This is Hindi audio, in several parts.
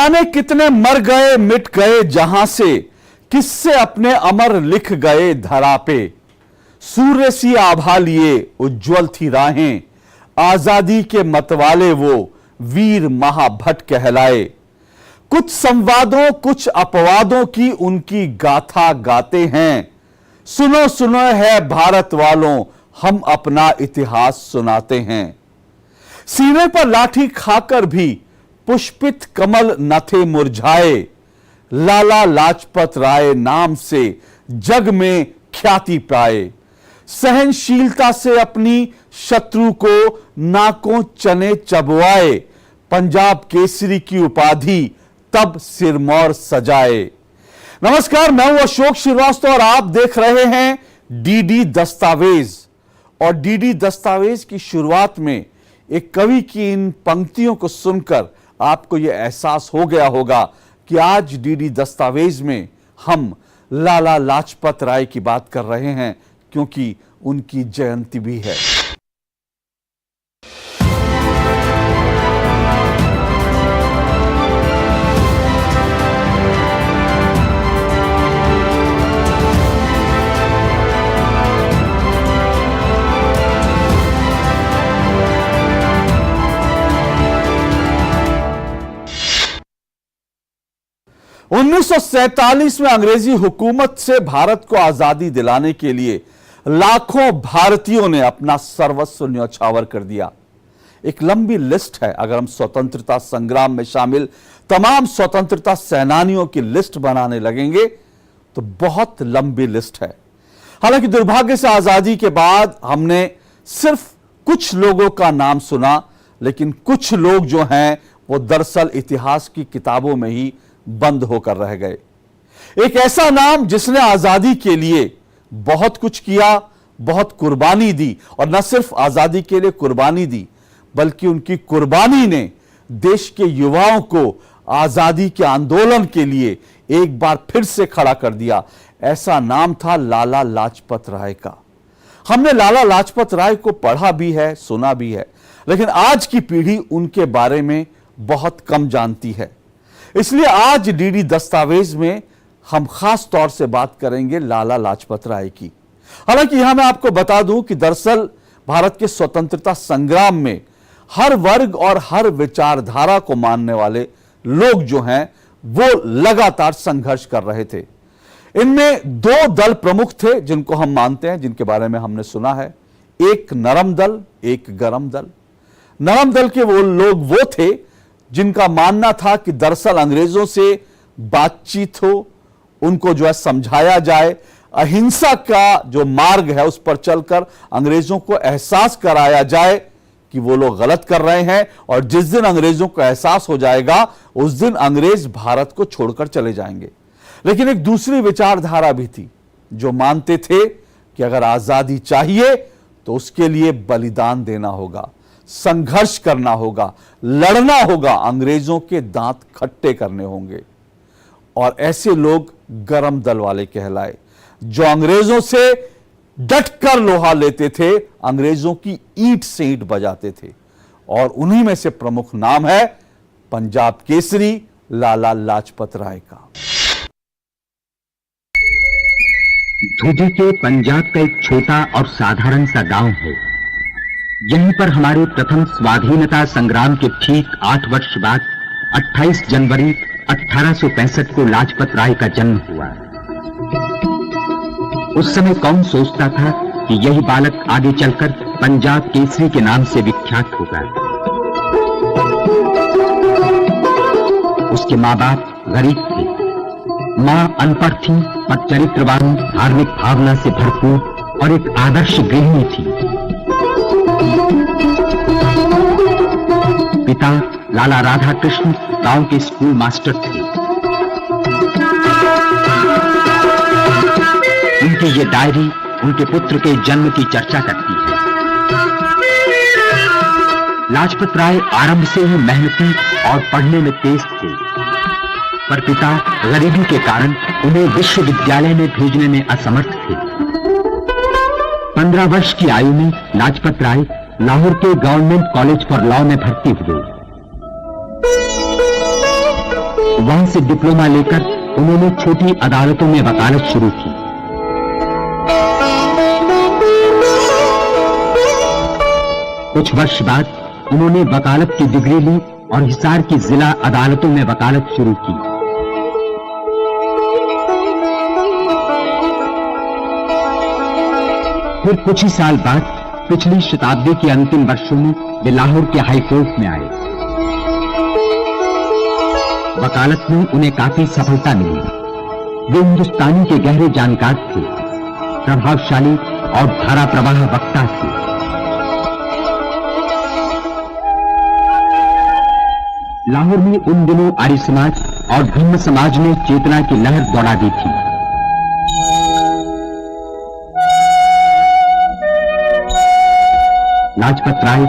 जाने कितने मर गए मिट गए जहां से, किससे अपने अमर लिख गए धरा पे। सूर्य सी आभा लिए उज्जवल थी राहें, आजादी के मतवाले वो वीर महाभट कहलाए। कुछ संवादों कुछ अपवादों की उनकी गाथा गाते हैं। सुनो सुनो है भारत वालों, हम अपना इतिहास सुनाते हैं। सीने पर लाठी खाकर भी पुष्पित कमल न थे मुरझाए। लाला लाजपत राय नाम से जग में ख्याति पाए। सहनशीलता से अपनी शत्रु को नाकों चने चबवाए। पंजाब केसरी की उपाधि तब सिरमौर सजाए। नमस्कार, मैं हूं अशोक श्रीवास्तव और आप देख रहे हैं डीडी दस्तावेज। और डीडी दस्तावेज की शुरुआत में एक कवि की इन पंक्तियों को सुनकर आपको यह एहसास हो गया होगा कि आज डीडी दस्तावेज में हम लाला लाजपत राय की बात कर रहे हैं, क्योंकि उनकी जयंती भी है। उन्नीस 1947 में अंग्रेजी हुकूमत से भारत को आजादी दिलाने के लिए लाखों भारतीयों ने अपना सर्वस्व न्यौछावर कर दिया। एक लंबी लिस्ट है। अगर हम स्वतंत्रता संग्राम में शामिल तमाम स्वतंत्रता सेनानियों की लिस्ट बनाने लगेंगे तो बहुत लंबी लिस्ट है। हालांकि दुर्भाग्य से आजादी के बाद हमने सिर्फ कुछ लोगों का नाम सुना, लेकिन कुछ लोग जो हैं वो दरअसल इतिहास की किताबों में ही बंद होकर रह गए। एक ऐसा नाम जिसने आजादी के लिए बहुत कुछ किया, बहुत कुर्बानी दी, और न सिर्फ आजादी के लिए कुर्बानी दी बल्कि उनकी कुर्बानी ने देश के युवाओं को आजादी के आंदोलन के लिए एक बार फिर से खड़ा कर दिया। ऐसा नाम था लाला लाजपत राय का। हमने लाला लाजपत राय को पढ़ा भी है, सुना भी है, लेकिन आज की पीढ़ी उनके बारे में बहुत कम जानती है। इसलिए आज डीडी दस्तावेज में हम खास तौर से बात करेंगे लाला लाजपत राय की। हालांकि यहां मैं आपको बता दूं कि दरअसल भारत के स्वतंत्रता संग्राम में हर वर्ग और हर विचारधारा को मानने वाले लोग जो हैं वो लगातार संघर्ष कर रहे थे। इनमें दो दल प्रमुख थे जिनको हम मानते हैं, जिनके बारे में हमने सुना है। एक नरम दल, एक गरम दल। नरम दल के वो लोग वो थे जिनका मानना था कि दरअसल अंग्रेजों से बातचीत हो, उनको जो है समझाया जाए, अहिंसा का जो मार्ग है उस पर चलकर अंग्रेजों को एहसास कराया जाए कि वो लोग गलत कर रहे हैं, और जिस दिन अंग्रेजों को एहसास हो जाएगा उस दिन अंग्रेज भारत को छोड़कर चले जाएंगे। लेकिन एक दूसरी विचारधारा भी थी जो मानते थे कि अगर आजादी चाहिए तो उसके लिए बलिदान देना होगा, संघर्ष करना होगा, लड़ना होगा, अंग्रेजों के दांत खट्टे करने होंगे। और ऐसे लोग गरम दल वाले कहलाए, जो अंग्रेजों से डटकर लोहा लेते थे, अंग्रेजों की ईंट से ईंट बजाते थे। और उन्हीं में से प्रमुख नाम है पंजाब केसरी लाला लाजपत राय का। धुधी के पंजाब का एक छोटा और साधारण सा गांव है। यहीं पर हमारे प्रथम स्वाधीनता संग्राम के ठीक 8 वर्ष बाद 28 जनवरी 1865 को लाजपत राय का जन्म हुआ। उस समय कौन सोचता था कि यही बालक आगे चलकर पंजाब केसरी के नाम से विख्यात होगा। उसके माँ बाप गरीब थे। माँ अनपढ़ थी पर चरित्रवान, धार्मिक भावना से भरपूर और एक आदर्श गृहिणी थी। पिता लाला राधा कृष्ण गांव के स्कूल मास्टर थे। उनकी ये डायरी उनके पुत्र के जन्म की चर्चा करती है। लाजपत राय आरंभ से ही मेहनती और पढ़ने में तेज थे, पर पिता गरीबी के कारण उन्हें विश्वविद्यालय में भेजने में असमर्थ थे। 15 वर्ष की आयु में लाजपत राय लाहौर के गवर्नमेंट कॉलेज फॉर लॉ में भर्ती हुए। वहां से डिप्लोमा लेकर उन्होंने छोटी अदालतों में वकालत शुरू की। कुछ वर्ष बाद उन्होंने वकालत की डिग्री ली और हिसार की जिला अदालतों में वकालत शुरू की। फिर कुछ ही साल बाद पिछली शताब्दी के अंतिम वर्षों में वे लाहौर के हाई कोर्ट में आए। वकालत में उन्हें काफी सफलता मिली। वे हिंदुस्तानी के गहरे जानकार थे, प्रभावशाली और धारा प्रवाह वक्ता थे। लाहौर में उन दिनों आर्य समाज और ब्रह्म समाज ने चेतना की लहर दौड़ा दी थी। लाजपत राय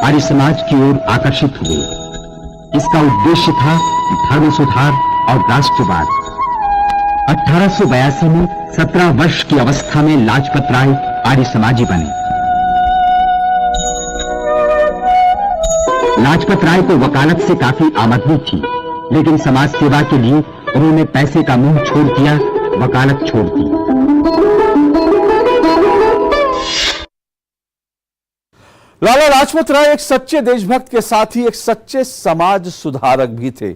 आर्य समाज की ओर आकर्षित हुए। इसका उद्देश्य था धर्म सुधार और राष्ट्रवाद। 1882 में 17 वर्ष की अवस्था में लाजपत राय आर्य समाजी बने। लाजपत राय को वकालत से काफी आमदनी थी, लेकिन समाज सेवा के लिए उन्होंने पैसे का मुंह छोड़ दिया, वकालत छोड़ दी। लाला लाजपत राय एक सच्चे देशभक्त के साथ ही एक सच्चे समाज सुधारक भी थे।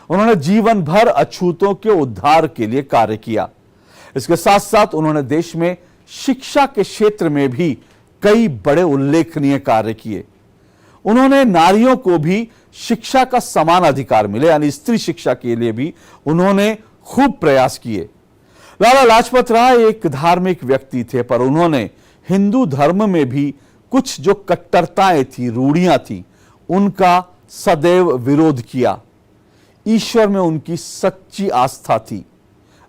उन्होंने जीवन भर अछूतों के उद्धार के लिए कार्य किया। इसके साथ साथ उन्होंने देश में शिक्षा के क्षेत्र में भी कई बड़े उल्लेखनीय कार्य किए। उन्होंने नारियों को भी शिक्षा का समान अधिकार मिले, यानी स्त्री शिक्षा के लिए भी उन्होंने खूब प्रयास किए। लाला लाजपत राय एक धार्मिक व्यक्ति थे, पर उन्होंने हिंदू धर्म में भी कुछ जो कट्टरताएं थी, रूढ़ियां थी, उनका सदैव विरोध किया। ईश्वर में उनकी सच्ची आस्था थी।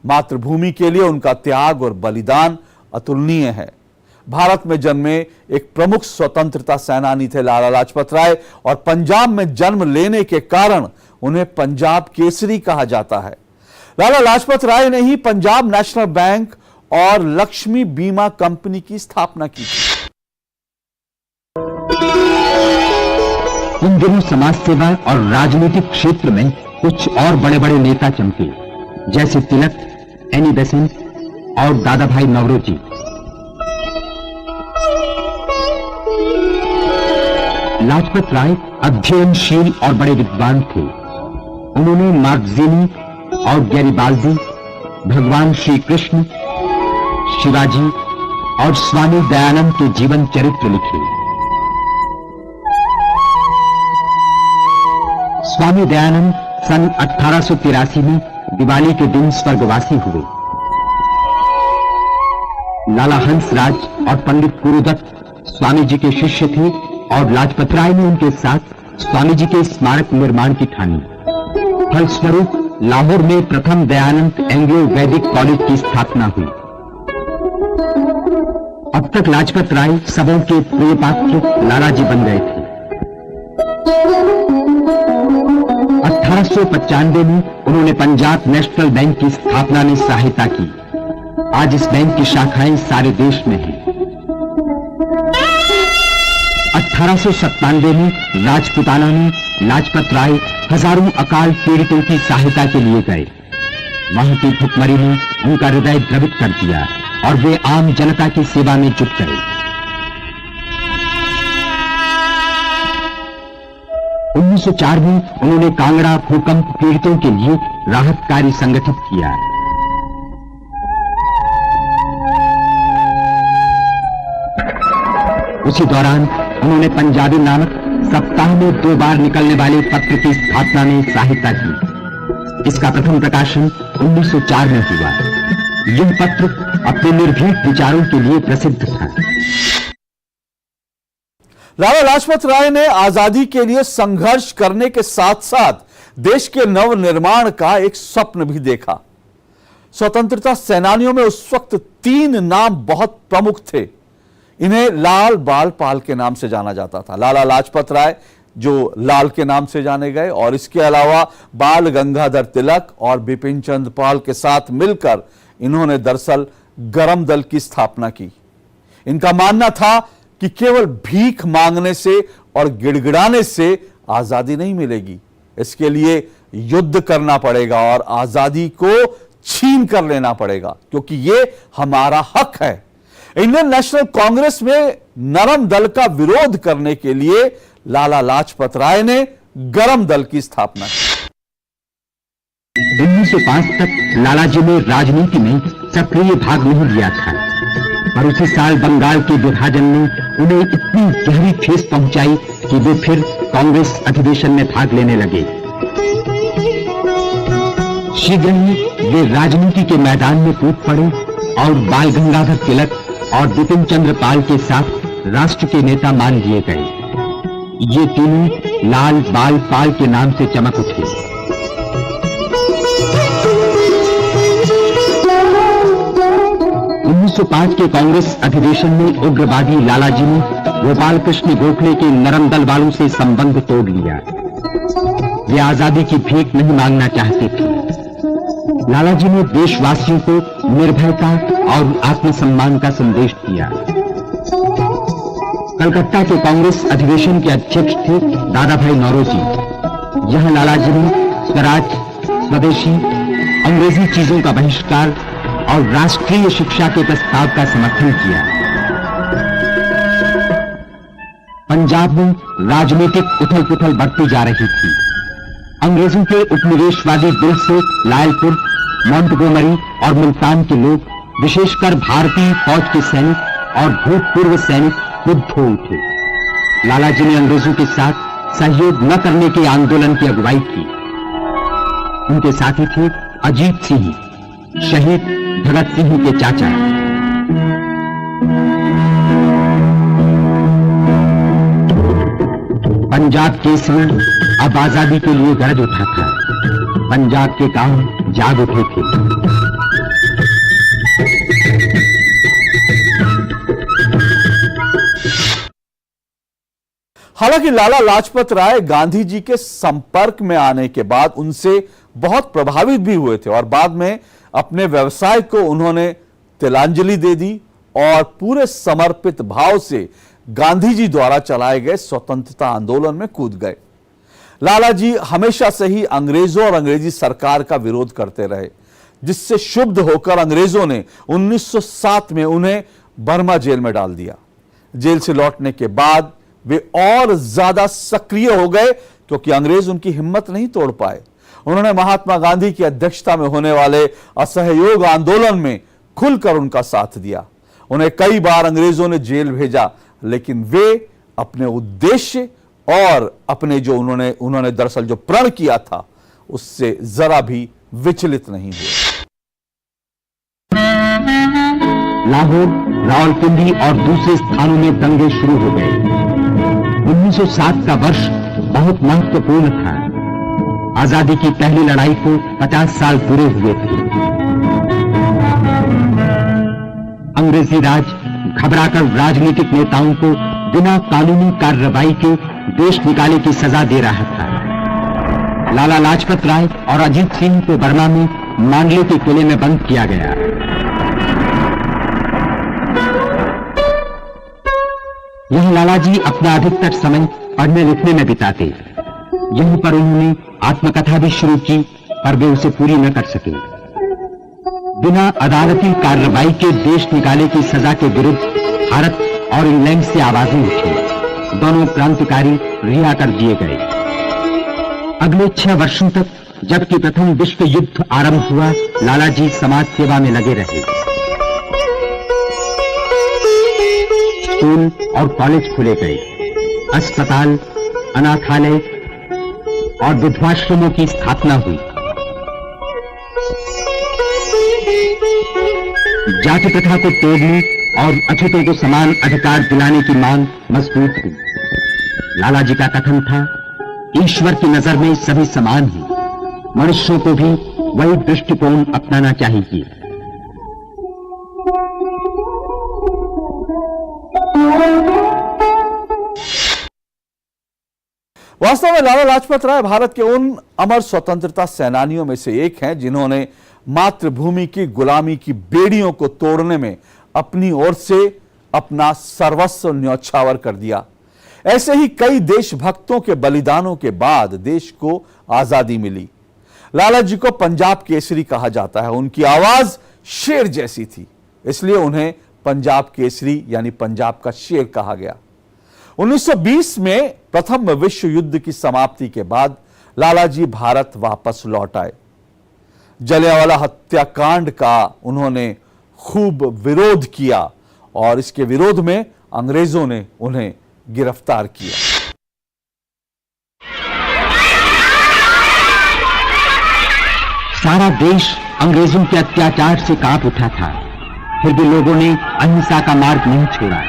मातृभूमि के लिए उनका त्याग और बलिदान अतुलनीय है। भारत में जन्मे एक प्रमुख स्वतंत्रता सेनानी थे लाला लाजपत राय, और पंजाब में जन्म लेने के कारण उन्हें पंजाब केसरी कहा जाता है। लाला लाजपत राय ने ही पंजाब नेशनल बैंक और लक्ष्मी बीमा कंपनी की स्थापना की थी। उन दिनों समाज सेवा और राजनीतिक क्षेत्र में कुछ और बड़े बड़े नेता चमके, जैसे तिलक, एनी बेसेंट और दादा भाई नौरोजी। लाजपत राय अध्ययनशील और बड़े विद्वान थे। उन्होंने मार्क्सिज्म और गैरिबाल्दी, भगवान श्री कृष्ण, शिवाजी और स्वामी दयानंद के जीवन चरित्र लिखे। स्वामी दयानंद सन 1883 में दिवाली के दिन स्वर्गवासी हुए। लाला हंसराज और पंडित गुरुदत्त स्वामी जी के शिष्य थे, और लाजपत राय ने उनके साथ स्वामी जी के स्मारक निर्माण की ठानी। फलस्वरूप लाहौर में प्रथम दयानंद एंग्लो वैदिक कॉलेज की स्थापना हुई। अब तक लाजपत राय सबों के प्रिय पात्र लाला जी बन गए थे। 1895 में उन्होंने पंजाब नेशनल बैंक की स्थापना में सहायता की। आज इस बैंक की शाखाएं सारे देश में हैं। 1897 में राजपुताना में लाजपत राय हजारों अकाल पीड़ितों की सहायता के लिए गए। वहां की भुखमरी ने उनका हृदय द्रवित कर दिया और वे आम जनता की सेवा में जुट गए। 1904 में उन्होंने कांगड़ा भूकंप पीड़ितों के लिए राहत कार्य संगठित किया। उसी दौरान उन्होंने पंजाबी नामक सप्ताह में 2 बार निकलने वाले पत्र की स्थापना में सहायता की। इसका प्रथम प्रकाशन 1904 में हुआ। यह पत्र अपने निर्भीक विचारों के लिए प्रसिद्ध था। लाला लाजपत राय ने आजादी के लिए संघर्ष करने के साथ साथ देश के नव निर्माण का एक स्वप्न भी देखा। स्वतंत्रता सेनानियों में उस वक्त 3 नाम बहुत प्रमुख थे। इन्हें लाल बाल पाल के नाम से जाना जाता था। लाला लाजपत राय जो लाल के नाम से जाने गए, और इसके अलावा बाल गंगाधर तिलक और बिपिन चंद्र पाल के साथ मिलकर इन्होंने दरअसल गरम दल की स्थापना की। इनका मानना था कि केवल भीख मांगने से और गिड़गिड़ाने से आजादी नहीं मिलेगी। इसके लिए युद्ध करना पड़ेगा और आजादी को छीन कर लेना पड़ेगा, क्योंकि ये हमारा हक है। इंडियन नेशनल कांग्रेस में नरम दल का विरोध करने के लिए लाला लाजपत राय ने गरम दल की स्थापना की। 1905 तक लालाजी ने राजनीति में सक्रिय भाग नहीं लिया था, पर उसी साल बंगाल के विभाजन ने उन्हें इतनी गहरी ठेस पहुंचाई कि वे फिर कांग्रेस अधिवेशन में भाग लेने लगे। शीघ्र ही वे राजनीति के मैदान में कूद पड़े और बाल गंगाधर तिलक और बिपिन चंद्र पाल के साथ राष्ट्र के नेता मान लिए गए। ये तीनों लाल बाल पाल के नाम से चमक उठे। 1905 के कांग्रेस अधिवेशन में उग्रवादी लालाजी ने गोपाल कृष्ण गोखले के नरम दल वालों से संबंध तोड़ लिया। वे आजादी की भीख नहीं मांगना चाहते थे। लालाजी ने देशवासियों को निर्भयता और आत्मसम्मान का संदेश दिया। कलकत्ता के कांग्रेस अधिवेशन के अध्यक्ष थे दादा भाई नौरोजी। यहां लालाजी ने स्वराज, स्वदेशी, अंग्रेजी चीजों का बहिष्कार और राष्ट्रीय शिक्षा के प्रस्ताव का समर्थन किया। पंजाब में राजनीतिक उथल-पुथल बढ़ती जा रही थी। अंग्रेजों के उपनिवेशवादी बिल से लायलपुर, मॉन्टगोमरी और मुल्तान के लोग, विशेषकर भारतीय फौज के सैनिक और भूतपूर्व सैनिक क्रुद्ध हो उठे। लालाजी ने अंग्रेजों के साथ सहयोग न करने के आंदोलन की अगुवाई की। उनके साथी थे अजीत सिंह, शहीद भगत सिंह के चाचा। पंजाब केसरी अब आजादी के लिए गरज उठा था। पंजाब के गांव जाग उठे थे। हालांकि लाला लाजपत राय गांधी जी के संपर्क में आने के बाद उनसे बहुत प्रभावित भी हुए थे और बाद में अपने व्यवसाय को उन्होंने तिलांजलि दे दी और पूरे समर्पित भाव से गांधी जी द्वारा चलाए गए स्वतंत्रता आंदोलन में कूद गए। लाला जी हमेशा से ही अंग्रेजों और अंग्रेजी सरकार का विरोध करते रहे, जिससे क्षुब्ध होकर अंग्रेजों ने 1907 में उन्हें बर्मा जेल में डाल दिया। जेल से लौटने के बाद वे और ज्यादा सक्रिय हो गए, क्योंकि अंग्रेज उनकी हिम्मत नहीं तोड़ पाए। उन्होंने महात्मा गांधी की अध्यक्षता में होने वाले असहयोग आंदोलन में खुलकर उनका साथ दिया। उन्हें कई बार अंग्रेजों ने जेल भेजा, लेकिन वे अपने उद्देश्य और अपने जो उन्होंने दरअसल जो प्रण किया था, उससे जरा भी विचलित नहीं हुए। लाहौर, रावलपिंडी और दूसरे स्थानों में दंगे शुरू हो गए। 1907 का वर्ष बहुत महत्वपूर्ण था। आजादी की पहली लड़ाई को 50 साल पूरे हुए थे। अंग्रेजी राज घबराकर राजनीतिक नेताओं को बिना कानूनी कार्रवाई के देश निकाले की सजा दे रहा था। लाला लाजपत राय और अजीत सिंह को बर्मा में मांडले के किले में बंद किया गया। यहीं लालाजी अपना अधिकतर समय पढ़ने लिखने में बिताते। यहीं पर उन्होंने आत्मकथा भी शुरू की, पर वे उसे पूरी न कर सके। बिना अदालती कार्रवाई के देश निकाले की सजा के विरुद्ध भारत और इंग्लैंड से आवाजें उठी। दोनों क्रांतिकारी रिहा कर दिए गए। अगले 6 वर्षों तक, जबकि प्रथम विश्व युद्ध आरंभ हुआ, लालाजी समाज सेवा में लगे रहे। स्कूल और कॉलेज खुले गए। अस्पताल, अनाथालय और विधवाश्रमों की स्थापना हुई। जाति प्रथा को तोड़ने और अछूतों को समान अधिकार दिलाने की मांग मजबूत हुई। लालाजी का कथन था, ईश्वर की नजर में सभी समान हैं, मनुष्यों को भी वही दृष्टिकोण अपनाना चाहिए। वास्तव में लाला लाजपत राय भारत के उन अमर स्वतंत्रता सेनानियों में से एक हैं जिन्होंने मातृभूमि की गुलामी की बेड़ियों को तोड़ने में अपनी ओर से अपना सर्वस्व न्यौछावर कर दिया। ऐसे ही कई देशभक्तों के बलिदानों के बाद देश को आजादी मिली। लाला जी को पंजाब केसरी कहा जाता है। उनकी आवाज शेर जैसी थी, इसलिए उन्हें पंजाब केसरी यानी पंजाब का शेर कहा गया। 1920 में प्रथम विश्व युद्ध की समाप्ति के बाद लाला जी भारत वापस लौट आए। जलियांवाला हत्याकांड का उन्होंने खूब विरोध किया और इसके विरोध में अंग्रेजों ने उन्हें गिरफ्तार किया। सारा देश अंग्रेजों के अत्याचार से कांप उठा था, फिर भी लोगों ने अहिंसा का मार्ग नहीं छोड़ा।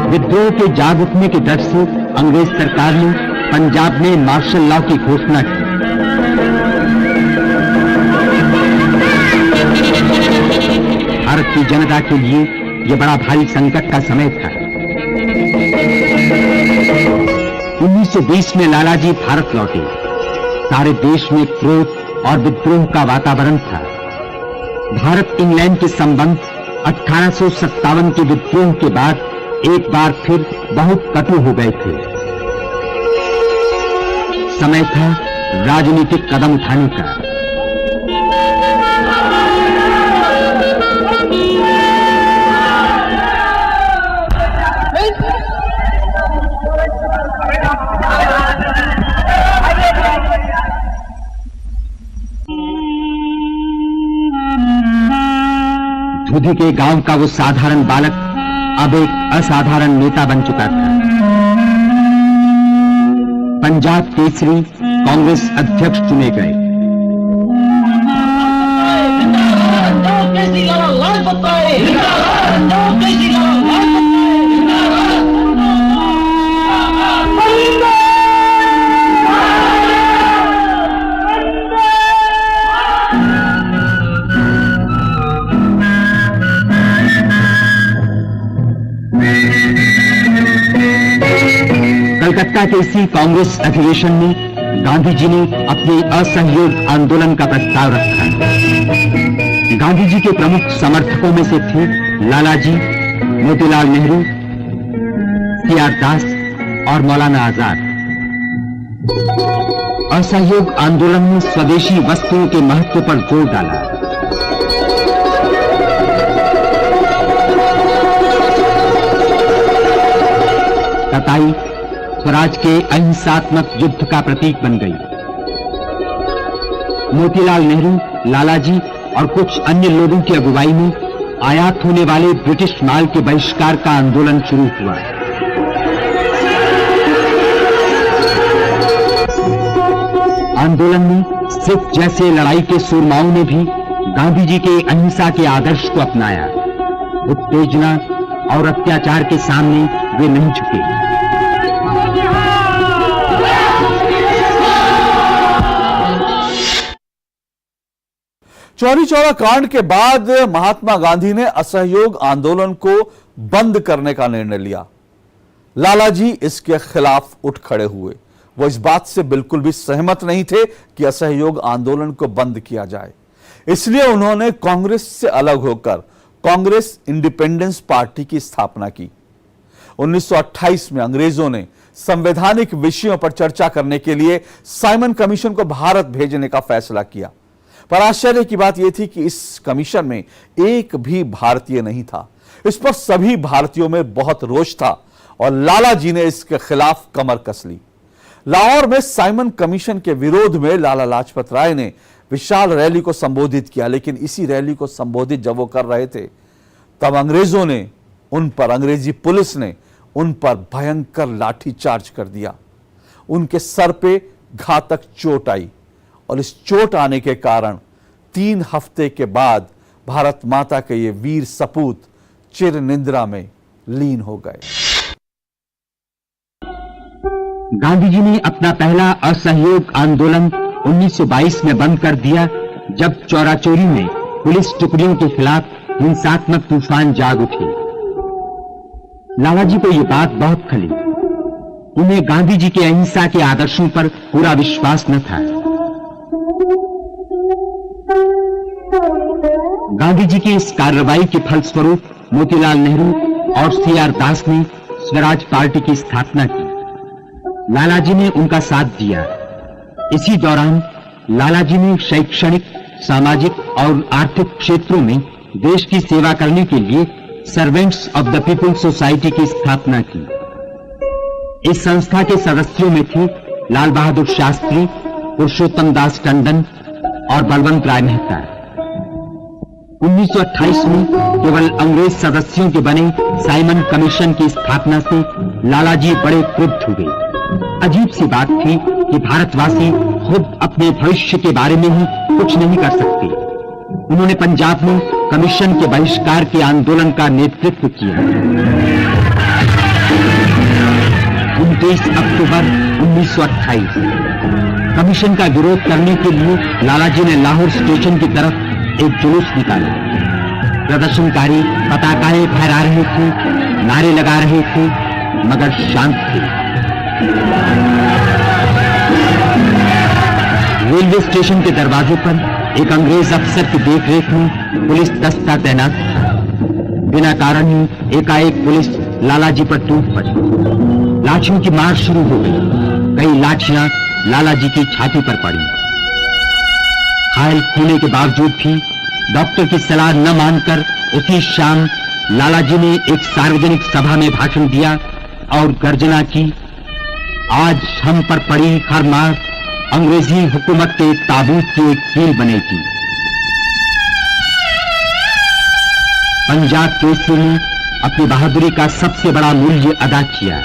विद्रोह के जाग उठने के डर से अंग्रेज सरकार ने पंजाब में मार्शल लॉ की घोषणा की। भारत की जनता के लिए यह बड़ा भारी संकट का समय था। 1920 में लाला जी भारत लौटे। सारे देश में क्रोध और विद्रोह का वातावरण था। भारत इंग्लैंड के संबंध 1857 के विद्रोह के बाद एक बार फिर बहुत कटु हो गए थे। समय था राजनीतिक कदम उठाने का। धुधी के गांव का वो साधारण बालक अब एक असाधारण नेता बन चुका था। पंजाब केसरी कांग्रेस अध्यक्ष चुने गए। कलकत्ता के इसी कांग्रेस अधिवेशन में गांधी जी ने अपने असहयोग आंदोलन का प्रस्ताव रखा। गांधी जी के प्रमुख समर्थकों में से थे लाला जी, मोतीलाल नेहरू, सीआर दास और मौलाना आजाद। असहयोग आंदोलन में स्वदेशी वस्तुओं के महत्व पर जोर डाला। कताई स्वराज के अहिंसात्मक युद्ध का प्रतीक बन गई। मोतीलाल नेहरू, लाला जी और कुछ अन्य लोगों की अगुवाई में आयात होने वाले ब्रिटिश माल के बहिष्कार का आंदोलन शुरू हुआ। आंदोलन में सिख जैसे लड़ाई के सूरमाओं ने भी गांधी जी के अहिंसा के आदर्श को अपनाया। उत्तेजना और अत्याचार के सामने वे नहीं झुके। चौरी चौरा कांड के बाद महात्मा गांधी ने असहयोग आंदोलन को बंद करने का निर्णय लिया। लाला जी इसके खिलाफ उठ खड़े हुए। वो इस बात से बिल्कुल भी सहमत नहीं थे कि असहयोग आंदोलन को बंद किया जाए। इसलिए उन्होंने कांग्रेस से अलग होकर कांग्रेस इंडिपेंडेंस पार्टी की स्थापना की। 1928 में अंग्रेजों ने संवैधानिक विषयों पर चर्चा करने के लिए साइमन कमीशन को भारत भेजने का फैसला किया। पर आश्चर्य की बात यह थी कि इस कमीशन में एक भी भारतीय नहीं था। इस पर सभी भारतीयों में बहुत रोष था और लाला जी ने इसके खिलाफ कमर कस ली। लाहौर में साइमन कमीशन के विरोध में लाला लाजपत राय ने विशाल रैली को संबोधित किया। लेकिन इसी रैली को संबोधित जब वो कर रहे थे तब अंग्रेजों ने अंग्रेजी पुलिस ने उन पर भयंकर लाठीचार्ज कर दिया। उनके सर पे घातक चोट आई और इस चोट आने के कारण 3 हफ्ते के बाद भारत माता के ये वीर सपूत चिर निद्रा में लीन हो गए। गांधी जी ने अपना पहला असहयोग आंदोलन 1922 में बंद कर दिया, जब चौराचौरी में पुलिस टुकड़ियों के खिलाफ हिंसात्मक तूफान जाग उठे। लाला जी को यह बात बहुत खली। उन्हें गांधी जी के अहिंसा के आदर्शों पर पूरा विश्वास न था। गांधी जी की इस कार्रवाई के फलस्वरूप मोतीलाल नेहरू और सीआर दास ने स्वराज पार्टी की स्थापना की। लालाजी ने उनका साथ दिया। इसी दौरान लालाजी ने शैक्षणिक, सामाजिक और आर्थिक क्षेत्रों में देश की सेवा करने के लिए servants of the people society की स्थापना की। इस संस्था के सदस्यों में थे लाल बहादुर शास्त्री, पुरुषोत्तम दास टंडन और बलवंत राय मेहता। 1928 में केवल अंग्रेज सदस्यों के बने साइमन कमीशन की स्थापना से लालाजी बड़े क्रुद्ध हुए। अजीब सी बात थी कि भारतवासी खुद अपने भविष्य के बारे में ही कुछ नहीं कर सकते। उन्होंने पंजाब में कमीशन के बहिष्कार के आंदोलन का नेतृत्व किया। 29 अक्टूबर 1928 कमीशन का विरोध करने के लिए लालाजी ने लाहौर स्टेशन की तरफ एक जुलूस निकाला। प्रदर्शनकारी पताकाएं फहरा रहे थे, नारे लगा रहे थे, मगर शांत थे। रेलवे स्टेशन के दरवाजे पर एक अंग्रेज अफसर की देखरेख में पुलिस दस्ता तैनात था। बिना कारण ही एकाएक पुलिस लालाजी पर टूट पड़ी। लाठियों की मार शुरू हो गई। कई लाठियां लालाजी की छाती पर पड़ी। घायल होने के बावजूद भी डॉक्टर की सलाह न मानकर उसी शाम लालाजी ने एक सार्वजनिक सभा में भाषण दिया और गर्जना की, आज हम पर पड़ी हर मार अंग्रेजी हुकूमत के ताबूत की एक कील बनेगी। पंजाब केसरी ने अपनी बहादुरी का सबसे बड़ा मूल्य अदा किया।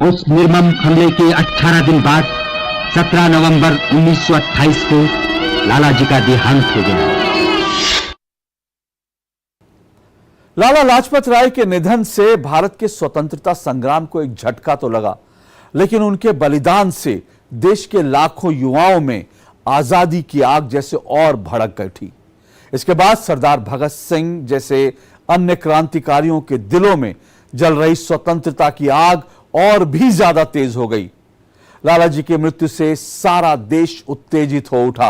उस निर्मम हमले के 18 दिन बाद 17 नवंबर 1928 को लालाजी का देहांत हो गया। लाला लाजपत राय के निधन से भारत के स्वतंत्रता संग्राम को एक झटका तो लगा, लेकिन उनके बलिदान से देश के लाखों युवाओं में आजादी की आग जैसे और भड़क गई थी। इसके बाद सरदार भगत सिंह जैसे अन्य क्रांतिकारियों के दिलों में जल रही स्वतंत्रता की आग और भी ज्यादा तेज हो गई। लालाजी की मृत्यु से सारा देश उत्तेजित हो उठा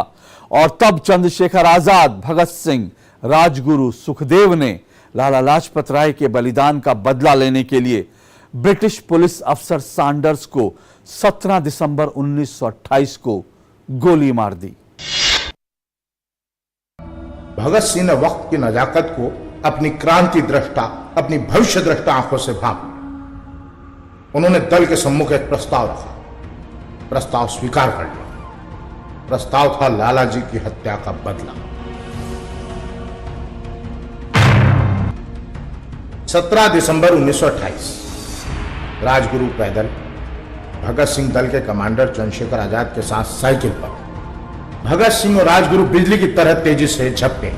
और तब चंद्रशेखर आजाद, भगत सिंह, राजगुरु, सुखदेव ने लाला लाजपत राय के बलिदान का बदला लेने के लिए ब्रिटिश पुलिस अफसर सैंडर्स को 17 दिसंबर 1928 को गोली मार दी। भगत सिंह ने वक्त की नजाकत को अपनी क्रांति दृष्टा, अपनी भविष्य दृष्टा आंखों से भांपा। उन्होंने दल के सम्मुख एक प्रस्ताव रखा। प्रस्ताव स्वीकार कर लिया। प्रस्ताव था लालाजी की हत्या का बदला। 17 दिसंबर 1928 राजगुरु पैदल, भगत सिंह दल के कमांडर चंद्रशेखर आजाद के साथ साइकिल पर। भगत सिंह और राजगुरु बिजली की तरह तेजी से झपके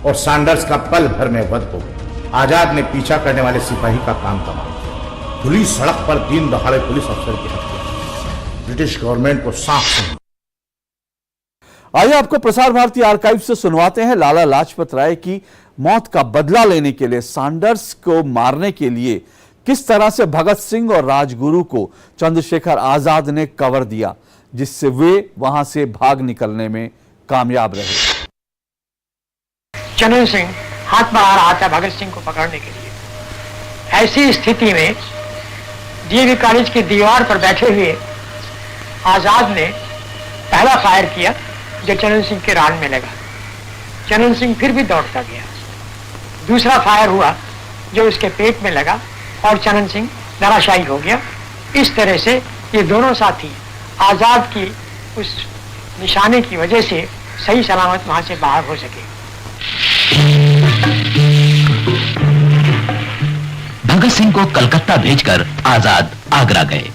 और सैंडर्स का पल भर में वध हो गया। आजाद ने पीछा करने वाले सिपाही का काम कमाया। खुली सड़क पर दिन दहाड़े पुलिस अफसर की हत्या। ब्रिटिश गवर्नमेंट को साफ सुना। आइए आपको प्रसार भारती आर्काइव से सुनवाते हैं लाला लाजपत राय की मौत का बदला लेने के लिए, सैंडर्स को मारने के लिए किस तरह से भगत सिंह और राजगुरु को चंद्रशेखर आजाद ने कवर दिया, जिससे वे वहां से भाग निकलने में कामयाब रहे। चंद्र सिंह हाथ बढ़ा रहा था भगत सिंह को पकड़ने के लिए। ऐसी स्थिति में डीएवी कॉलेज की दीवार पर बैठे हुए आजाद ने पहला फायर किया जो चंद्र सिंह के रान में लगा। चंद्र सिंह फिर भी दौड़ता गया। दूसरा फायर हुआ जो उसके पेट में लगा और चंद्र सिंह धराशायी हो गया। इस तरह से ये दोनों साथी आजाद की उस निशाने की वजह से सही सलामत वहां से बाहर हो सके। भगत सिंह को कलकत्ता भेजकर आजाद आगरा गए।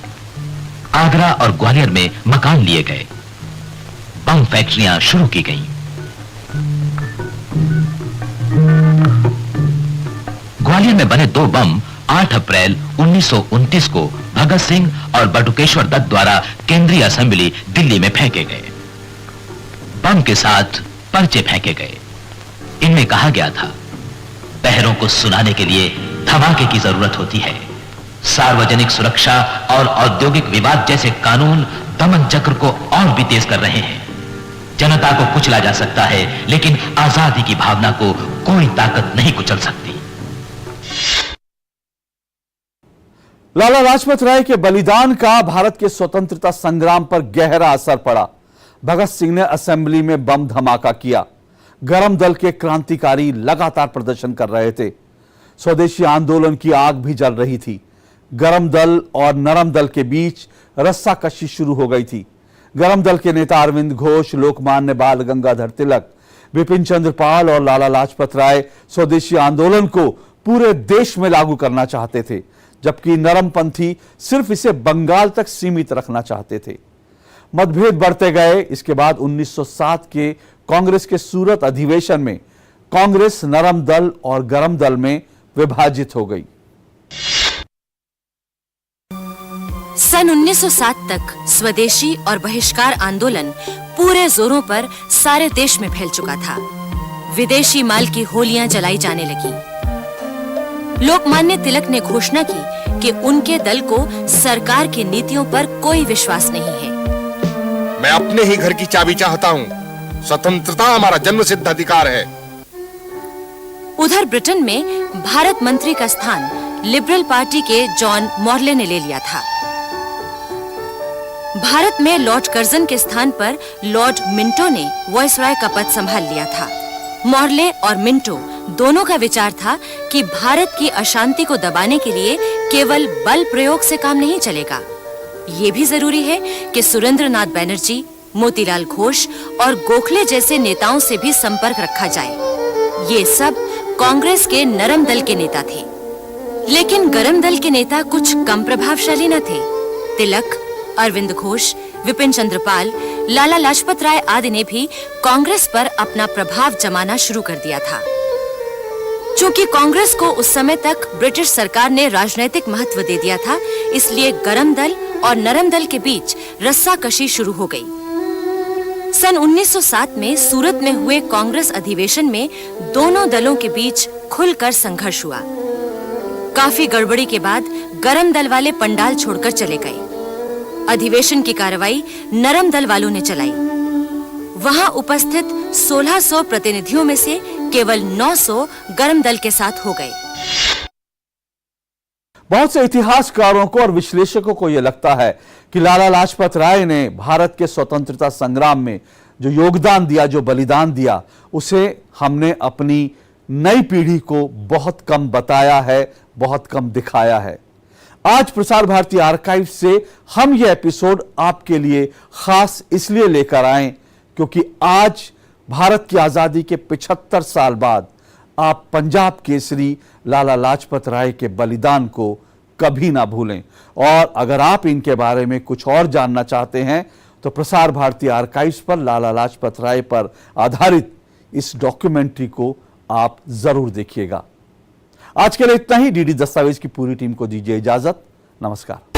आगरा और ग्वालियर में मकान लिए गए। बम फैक्ट्रियां शुरू की गईं। ग्वालियर में बने 2 बम 8 अप्रैल 1929 को भगत सिंह और बटुकेश्वर दत्त द्वारा केंद्रीय असेंबली दिल्ली में फेंके गए। बम के साथ पर्चे फेंके गए। इनमें कहा गया था, पहरों को सुनाने के लिए धमाके की जरूरत होती है, सार्वजनिक सुरक्षा और औद्योगिक विवाद जैसे कानून दमन चक्र को और भी तेज कर रहे हैं। जनता को कुचला जा सकता है, लेकिन आजादी की भावना को कोई ताकत नहीं कुचल सकती। लाला लाजपत राय के बलिदान का भारत के स्वतंत्रता संग्राम पर गहरा असर पड़ा। भगत सिंह ने असेंबली में बम धमाका किया। गरम दल के क्रांतिकारी लगातार प्रदर्शन कर रहे थे। स्वदेशी आंदोलन की आग भी जल रही थी। गरम दल और नरम दल के बीच रस्साकशी शुरू हो गई थी। गरम दल के नेता अरविंद घोष, लोकमान्य बाल गंगाधर तिलक, बिपिन चंद्र पाल और लाला लाजपत राय स्वदेशी आंदोलन को पूरे देश में लागू करना चाहते थे, जबकि नरमपंथी सिर्फ इसे बंगाल तक सीमित रखना चाहते थे। मतभेद बढ़ते गए। इसके बाद 1907 के कांग्रेस के सूरत अधिवेशन में कांग्रेस नरम दल और गरम दल में विभाजित हो गई। सन 1907 तक स्वदेशी और बहिष्कार आंदोलन पूरे जोरों पर सारे देश में फैल चुका था। विदेशी माल की होलियां जलाई जाने लगी। लोकमान्य तिलक ने घोषणा की कि उनके दल को सरकार की नीतियों पर कोई विश्वास नहीं है। मैं अपने ही घर की चाबी चाहता हूँ। स्वतंत्रता हमारा जन्मसिद्ध अधिकार है। उधर ब्रिटेन में भारत मंत्री का स्थान लिबरल पार्टी के जॉन मॉर्ले ने ले लिया था। भारत में लॉर्ड कर्जन के स्थान पर लॉर्ड मिंटो ने वायसराय का पद संभाल लिया था। मॉर्ले और मिंटो दोनों का विचार था कि भारत की अशांति को दबाने के लिए केवल बल प्रयोग से काम नहीं चलेगा। ये भी जरूरी है कि सुरेंद्रनाथ बैनर्जी, मोतीलाल घोष और गोखले जैसे नेताओं से भी संपर्क रखा जाए। ये सब कांग्रेस के नरम दल के नेता थे, लेकिन गरम दल के नेता कुछ कम प्रभावशाली न थे। तिलक, अरविंद घोष, विपिन चंद्र पाल, लाला लाजपत राय आदि ने भी कांग्रेस पर अपना प्रभाव जमाना शुरू कर दिया था। चूंकि कांग्रेस को उस समय तक ब्रिटिश सरकार ने राजनीतिक महत्व दे दिया था, इसलिए गरम दल और नरम दल के बीच रस्साकशी शुरू हो गई। सन 1907 में सूरत में हुए कांग्रेस अधिवेशन में दोनों दलों के बीच खुलकर संघर्ष हुआ। काफी गड़बड़ी के बाद गरम दल वाले पंडाल छोड़कर चले गए। अधिवेशन की कार्रवाई नरम दल वालों ने चलाई। वहां उपस्थित 1600 प्रतिनिधियों में से केवल 900 गरम दल के साथ हो गए। बहुत से इतिहासकारों को और विश्लेषकों को यह लगता है कि लाला लाजपत राय ने भारत के स्वतंत्रता संग्राम में जो योगदान दिया, जो बलिदान दिया, उसे हमने अपनी नई पीढ़ी को बहुत कम बताया है, बहुत कम दिखाया है। आज प्रसार भारती आर्काइव से हम यह एपिसोड आपके लिए खास इसलिए लेकर आए क्योंकि आज भारत की आजादी के 75 साल बाद आप पंजाब केसरी लाला लाजपत राय के बलिदान को कभी ना भूलें। और अगर आप इनके बारे में कुछ और जानना चाहते हैं तो प्रसार भारती आर्काइव्स पर लाला लाजपत राय पर आधारित इस डॉक्यूमेंट्री को आप जरूर देखिएगा। आज के लिए इतना ही। डीडी दस्तावेज की पूरी टीम को दीजिए इजाजत। नमस्कार।